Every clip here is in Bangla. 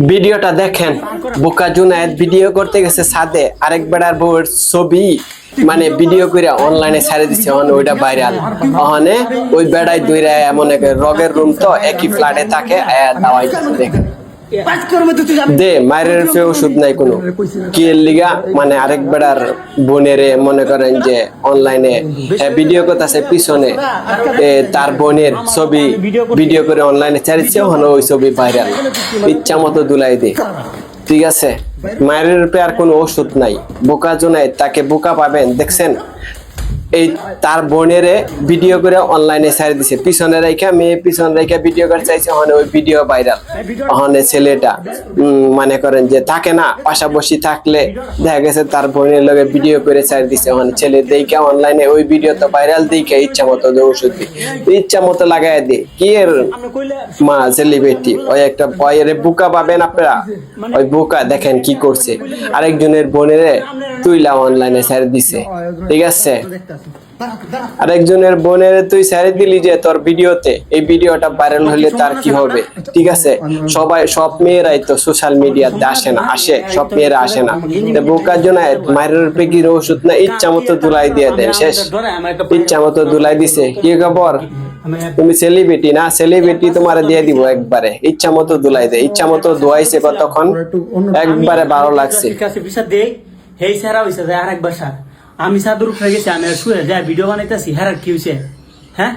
ভিডিওটা দেখেন, বোকা জুনায়েদ ভিডিও করতে গেছে ছাদে, আরেক বেড়ার বউয়ের ছবি মানে ভিডিও করে অনলাইনে ছাড়ে দিচ্ছে, ওইটা ভাইরাল। ওখানে ওই বেড়ায় দইরা এমন এক রগের রুম, তো একই ফ্ল্যাটে থাকে, দাওয়াই দেখেন দে মায়ের ফেও ওষুধ নাই কোনো কি লিগা, মানে আরেক বেড়ার বোনেরে মনে করেন যে অনলাইনে ভিডিও করতেছে, পিছনে তার বোনের ছবি ভিডিও করে অনলাইনে ছাড়ছে, ওখানে ওই ছবি ভাইরাল, ইচ্ছা মতো দুলাই দে। ঠিক আছে, মায়ের রূপে আর কোনো ওষুধ নাই। বোকা জোনাই তাকে বোকা পাবেন দেখছেন, এই তার বোনেরে ভিডিও করে অনলাইনে ছাড়ে দিছে, পিছনে রেখা মেয়ে পিছনে রেখা ভিডিও করে চাইছে, ওখানে ওই ভিডিও ভাইরাল। ওখানে ছেলেটা মনে করেন যে থাকে না, পাশাপাশি থাকলে দেখা গেছে তার বোনের লগে ভিডিও করে ছাড়ে দিছে, ওখানে ছেলে দেখে অনলাইনে ওই ভিডিও তো ভাইরাল, দেখে ইচ্ছা মতো ওষুধ দি ইচ্ছা মতো লাগাই দি। কি এর মা সেলিব্রিটি, ওই একটা বয়ের বোকা পাবেন আপনারা, ওই বোকা দেখেন কি করছে, আরেকজনের বোনেরে তুইলা অনলাইনে ছাড়ে দিছে। ঠিক আছে, আরেকজনের বোনের তুই ছেড়ে দিলি যে তোর ভিডিওতে, এই ভিডিওটা ভাইরাল হলে তার কি হবে? ঠিক আছে, সব মেয়েরাই তো সোশ্যাল মিডিয়াতে আসে না, আসে সব মেয়েরা আসে না। বোকার জন্য মায়ের পেকির ওষুধ না, ইচ্ছা মতো দুলাই দিয়ে দেন, শেষ ইচ্ছা মতো দুলাই দিছে। কি খবর? তুমি সেলিব্রিটি না, সেলিব্রিটি তোমার দিয়ে দিব একবারে, ইচ্ছা মতো দুলাই দে, ইচ্ছা মতো দোয়াইছে কতক্ষণ, একবারে ভালো লাগছে। আমি সাদুর উঠে গেছি, আমি শুয়ে যাই ভিডিও বানাইতেছি, হেরার কি হয়েছে? হ্যাঁ,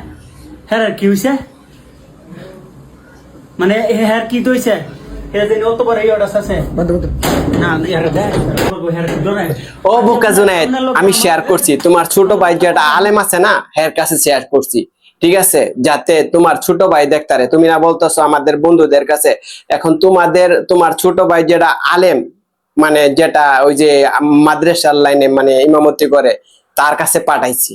হেরার কি হয়েছে? মানে হেয়ার কি হয়েছে? ও বোকা জুনায়েদ, আমি শেয়ার করছি তোমার ছোট ভাই যেটা আলেম আছে না, এর কাছে শেয়ার করছি। ঠিক আছে, যাতে তোমার ছোট ভাই দেখতারে, তুমি না বলতেছো আমাদের বন্ধুদের কাছে, এখন তোমার ছোট ভাই যেটা আলেম, মানে যেটা ওই যে মাদ্রাসার লাইনে মানে ইমামতি করে, তার কাছে পাঠাইছি।